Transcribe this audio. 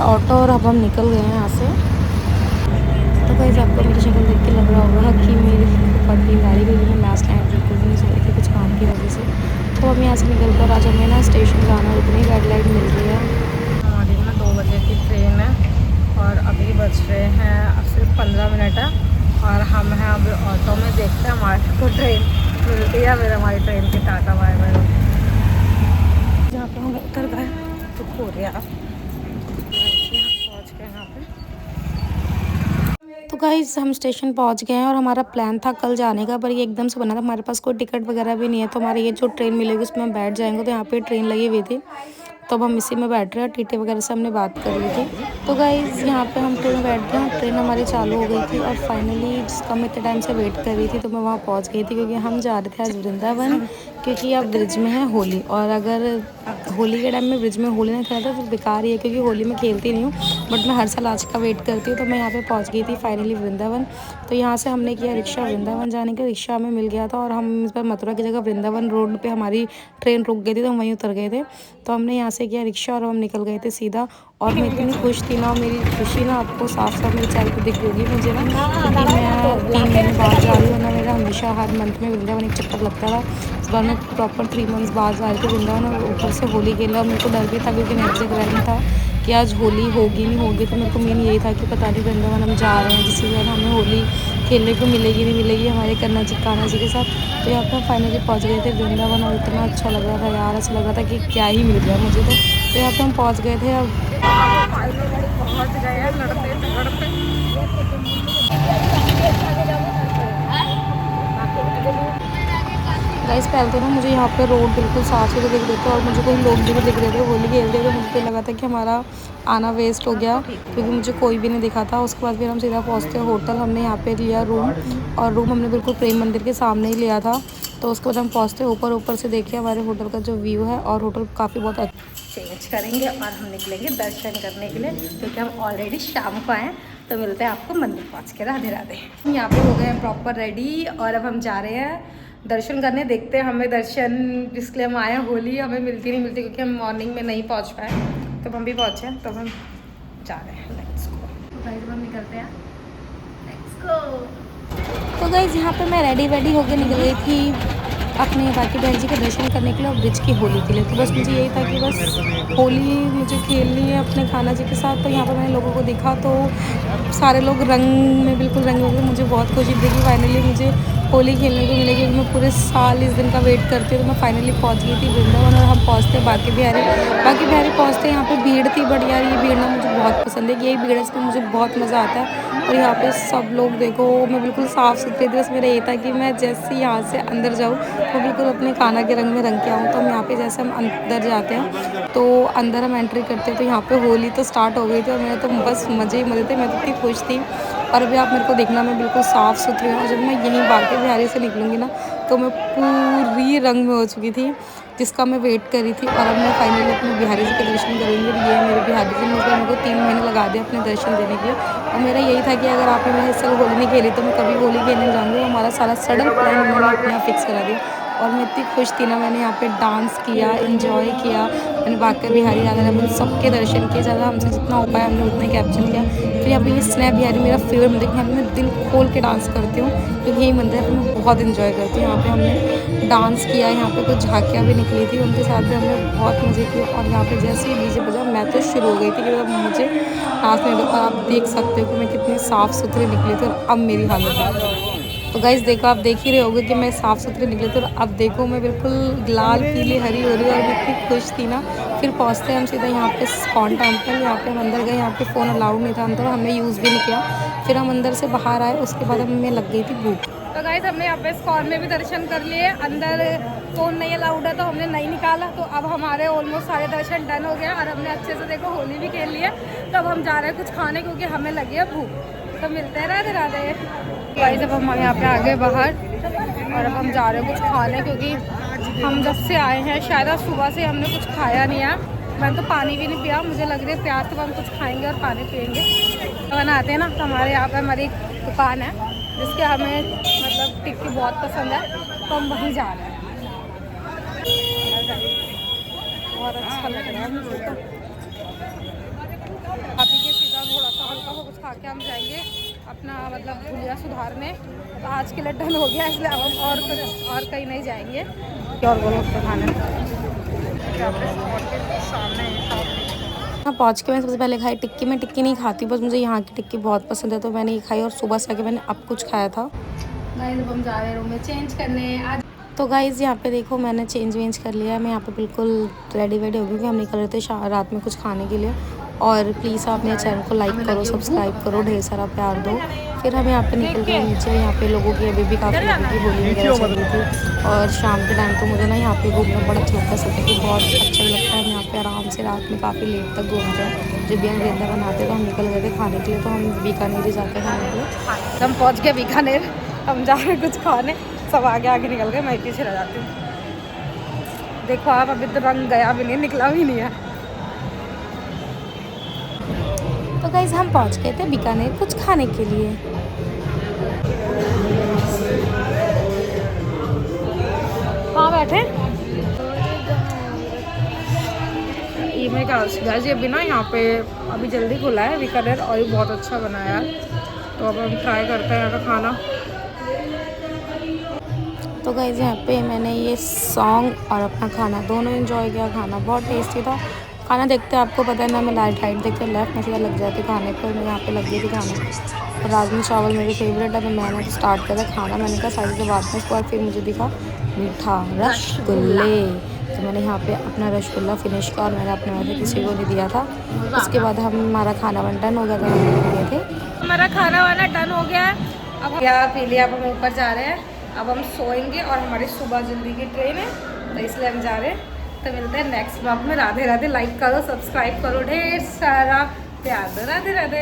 Auto और अब हम निकल गए हैं यहाँ से। तो गाइस आपको मेरी शक्ल देख के लग रहा होगा कि मेरी बहुत नींद आ रही, क्योंकि मैं लास्ट टाइम बिल्कुल भी नहीं सो रही थी कुछ काम की वजह से। तो हम यहाँ से निकल कर आज हमें ना स्टेशन जाना है, इतनी रेड लाइट मिल रही है। हमारी ना 2 बजे की ट्रेन है और अभी बज रहे हैं अब सिर्फ 15 मिनट है और हम हैं अभी ऑटो में। देखते हैं हमारे को ट्रेन मिलती है, फिर हमारी ट्रेन के टाटा बाय बाय। जहाँ पर हम उतर गए तो हो रहा है पहुँच गए यहाँ पे। तो गाइस हम स्टेशन पहुंच गए हैं और हमारा प्लान था कल जाने का, पर ये एकदम से बना था। हमारे पास कोई टिकट वगैरह भी नहीं है, तो हमारी ये जो ट्रेन मिलेगी उसमें हम बैठ जाएंगे। तो यहाँ पे ट्रेन लगी हुई थी तो अब हम इसी में बैठ रहे हैं। टीटी वगैरह से हमने बात कर ली थी। तो गाइस यहाँ पे हम ट्रेन में बैठ गए, ट्रेन हमारी चालू हो गई थी और फाइनली जिसका मैं इतने टाइम से वेट कर रही थी तो मैं वहाँ पहुँच गई थी, क्योंकि हम जा रहे थे आज वृंदावन। क्योंकि अब ब्रिज में है होली, और अगर होली के टाइम में ब्रिज में होली नहीं खेला तो बेकार ही है, क्योंकि होली में खेलती नहीं हूँ। बट मैं हर साल आज का वेट करती हूँ। तो मैं यहाँ पे पहुँच गई थी फाइनली वृंदावन। तो यहाँ से हमने किया रिक्शा वृंदावन जाने का। रिक्शा हमें मिल गया था और हम इस बार मथुरा की जगह वृंदावन रोड पे हमारी ट्रेन रुक गई थी, तो हम वहीं उतर गए थे। तो हमने यहाँ से किया रिक्शा और हम निकल गए थे सीधा। और मैं इतनी खुश थी ना, मेरी खुशी ना आपको साफ साफ मेरे चेहरे पे दिख रही होगी मुझे ना, क्योंकि मैं 3 महीने बाद जा रही हूँ ना। मेरा हमेशा हर मंथ में वृंदावन एक चक्कर लगता था। इस बार मैं प्रॉपर 3 मंथ्स बाद जा रही थी वृंदावन, और ऊपर से होली खेला। और मेरे को डर भी था क्योंकि नेक्स्ट डे रनिंग था कि आज होली होगी नहीं होगी। तो मेरे को मेन यही था कि पता नहीं वृंदावन हम जा रहे हैं जिससे जो है ना हमें होली खेलने को मिलेगी नहीं मिलेगी हमारे कान्हा जी के साथ। तो यहाँ पर फाइनली पहुँच गए थे वृंदावन और इतना अच्छा लग रहा था यार, ऐसा लग रहा था कि क्या ही मिल गया मुझे। तो यहाँ पर हम पहुँच गए थे। अब पहुँच गए लड़ते लड़ते। गाइस पहले तो ना मुझे यहाँ पे रोड बिल्कुल साफ सुथरे दिख रहे थे और मुझे कोई लोग भी नहीं दिख रहे थे होली खेल रहे थे। मुझे तो लगा था कि हमारा आना वेस्ट हो गया, क्योंकि मुझे कोई भी नहीं दिखा था। उसके बाद फिर हम सीधा पहुँचते होटल। हमने यहाँ पे लिया रूम, और रूम हमने बिल्कुल प्रेम मंदिर के सामने ही लिया था। तो उसके बाद हम पहुँचते ऊपर से देखिए हमारे होटल का जो व्यू है, और होटल काफ़ी बहुत अच्छा। चेंज करेंगे और हम निकलेंगे दर्शन करने के लिए, क्योंकि हम ऑलरेडी शाम को आए। तो मिलते हैं आपको मंदिर पहुँच के। राधे राधे। हम यहाँ पे हो गए हैं प्रॉपर रेडी और अब हम जा रहे हैं दर्शन करने। देखते हैं हमें दर्शन जिसके लिए हम आए हैं होली हमें मिलती नहीं मिलती, क्योंकि हम मॉर्निंग में नहीं पहुंच पाए। तो हम भी पहुंचे, तो हम जा रहे हैं। Let's go. तो गाइस हम निकलते हैं, लेट्स गो। तो गाइस यहाँ पे मैं रेडी होके निकल गई थी अपने बाकी बहन जी के दर्शन करने के लिए और ब्रिज की होली के लिए। तो बस मुझे यही था कि बस होली मुझे खेलनी है अपने खाना जी के साथ। तो यहाँ पर मैंने लोगों को देखा तो सारे लोग रंग में बिल्कुल रंग में, मुझे बहुत खुशी थी कि फाइनली मुझे होली खेलने को मिलेगी। मैं पूरे साल इस दिन का वेट करती हूँ। तो मैं फाइनली पहुँच गई थी वृंदावन और हम पहुँचते बाकी बिहारी पहुँचते यहाँ पे भीड़ थी। बट यार ये भीड़ ना मुझे बहुत पसंद है, कि यही भीड़ है इसमें मुझे बहुत मज़ा आता है। और यहाँ पे सब लोग देखो, मैं बिल्कुल साफ़ सुथरी थी। बस मेरा ये था कि मैं जैसे यहाँ से अंदर जाऊँ तो बिल्कुल अपने खाना के रंग में रंग के आऊँ। तो हम यहाँ पे जैसे हम अंदर जाते हैं तो अंदर हम एंट्री करते हैं तो यहाँ पे होली तो स्टार्ट हो गई थी और मेरे तो बस मज़े ही मज़े थे। मैं तो इतनी खुश थी। और अभी आप मेरे को देखना, मैं बिल्कुल साफ़ सुथरी हूँ। और जब मैं यहीं बाकी बिहारी से निकलूँगी ना तो मैं पूरी रंग में हो चुकी थी, जिसका मैं वेट कर रही थी। और अब मैं फाइनली अपने बिहारी जी के दर्शन करूँगी। ये मेरे बिहारी जी मेरे को 3 महीने लगा दिए अपने दर्शन देने के लिए। और मेरा यही था कि अगर आपने मेरे साल होली नहीं खेली तो मैं कभी होली खेलने जाऊँगी। हमारा सारा सडन प्लान उन्होंने अपने यहाँ फिक्स करा दिया। और मैं इतनी खुश थी ना, मैंने यहाँ पे डांस किया, एंजॉय किया। मैंने बाकी बिहारी राधा रमन सबके दर्शन किए, ज़्यादा हमसे जितना हो पाया हमने उतना कैप्चर किया। फिर यहाँ पे ये स्नैप बिहारी मेरा फेवरेट मंदिर, यहाँ पे मैं दिल खोल के डांस करती हूँ, क्योंकि यही मंदिर है तो मैं बहुत इन्जॉय करती हूँ। यहाँ पे हमने डांस किया, यहाँ पे कुछ झांकियाँ भी निकली थी, उनके साथ भी हमने बहुत मज़े किए। और यहाँ पे जैसे ही डीजे बजा मैं तो शुरू हो गई थी कि मुझे नाचने दो। और आप देख सकते हो कि मैं कितनी साफ़ सुथरी निकली थी और अब मेरी हालत है। तो गाइस देखो, आप देख ही रहे होगे कि मैं साफ़ सुथरी निकली थी। और अब देखो मैं बिल्कुल लाल पीली हरी हो रही हूँ और मैं इतनी खुश थी ना। फिर पहुँचते हम सीधा यहाँ पे स्कॉन टेम्पल। यहाँ पे हम अंदर गए, यहाँ पे फ़ोन अलाउड नहीं था अंदर, हमने यूज़ भी नहीं किया। फिर हम अंदर से बाहर आए, उसके बाद हमें लग गई थी भूख। तो गाइस हमने यहाँ पे स्कॉन में भी दर्शन कर लिए। अंदर फ़ोन नहीं अलाउड है तो हमने नहीं निकाला। तो अब हमारे ऑलमोस्ट सारे दर्शन डन हो गया और हमने अच्छे से देखो होली भी खेल ली है। तो अब हम जा रहे हैं कुछ खाने, क्योंकि हमें लगी है भूख। तो मिलते हैं राधे राधे। गाइस अब हम यहाँ पे आ गए बाहर और अब हम जा रहे हैं कुछ खाने, क्योंकि हम जब से आए हैं शायद आज सुबह से हमने कुछ खाया नहीं है। मैंने तो पानी भी नहीं पिया, मुझे लग रही है प्यास, तो हम कुछ खाएंगे और पानी पियेंगे। तो बनाते हैं ना, तो हमारे यहाँ पे हमारी दुकान है जिसके हमें मतलब टिक्की बहुत पसंद है, तो हम वहीं जा रहे हैं। बहुत अच्छा लग रहा है मुझे तो। हल्का सा कुछ खा के हम जाएंगे अपना मतलब भुलिया सुधारने। तो आज के लिए डन हो गया, इसलिए अब हम और कहीं नहीं जाएंगे। और गोलगप्पे खाने सामने यहाँ पहुँच के मैं सबसे पहले खाई टिक्की। मैं टिक्की नहीं खाती, बस मुझे यहाँ की टिक्की बहुत पसंद है तो मैंने ये खाई। और सुबह से आके मैंने अब कुछ खाया था। गाइस अब हम जा रहे हैं रूम में चेंज करने आज। तो गाइस यहाँ पे देखो मैंने चेंज वेंज कर लिया है। मैं यहाँ पे बिल्कुल रेडी वेडी हो गई कि हम निकल रहे थे रात में कुछ खाने के लिए। और प्लीज़ आप मेरे चैनल को लाइक करो, सब्सक्राइब करो, ढेर सारा प्यार दो। फिर हम यहाँ पे निकल गए नीचे। यहाँ पे लोगों की अभी भी काफ़ी लोगों की होली वगैरह चल रही थी। और शाम के टाइम तो मुझे ना यहाँ पे घूमना बड़ा अच्छा लगता है, सब कि बहुत अच्छा लगता है। हम यहाँ पे आराम से रात में काफ़ी लेट तक घूमते हैं। जब भी हम गेंदा बनाते तो हम निकल गए थे खाने के लिए, तो हम बीकानेर ही जाते हैं खाने के लिए। हम पहुँच गए बीकानेर, हम जा रहे कुछ खाने। सब आगे आगे निकल गए, मैं पीछे रह जाती हूँ। देखो आप, अभी तो रंग गया भी नहीं, निकला भी नहीं है। तो गाइस हम पहुंच गए थे बीकानेर कुछ खाने के लिए। कहाँ बैठे? ये मैं क्या गाइस, अभी ना यहाँ पे अभी जल्दी खुला है बीकानेर और ये बहुत अच्छा बना है यार। तो अब हम ट्राई करते हैं यहाँ का खाना। तो गाइस यहाँ पे मैंने ये सॉन्ग और अपना खाना दोनों एंजॉय किया। खाना बहुत टेस्टी था। खाना देखते आपको पता है ना, मैं लाइट देखते लेफ्ट में सीधा लग जाती खाने पर। मैं यहाँ पे लग गई थी खाना। और राजमा चावल मेरे फेवरेट है, तो मैंने तो स्टार्ट किया था खाना। मैंने कहा सारी से बात में, उसके बाद फिर मुझे दिखा मीठा रसगुल्ले, तो मैंने यहाँ पे अपना रसगुल्ला फिनिश किया और मैंने अपने वैसे किसी को नहीं दिया था। उसके बाद हमारा खाना बन डन हो गया था, हम दिए थे। हमारा खाना वाना डन हो गया है। अब क्या पी लिया, अब हम ऊपर जा रहे हैं। अब हम सोएंगे और हमारी सुबह जल्दी की ट्रेन है, तो इसलिए हम जा रहे हैं। तो मिलते हैं नेक्स्ट ब्लॉग में। राधे राधे। लाइक करो, सब्सक्राइब करो, ढेर सारा प्यार दो। राधे राधे।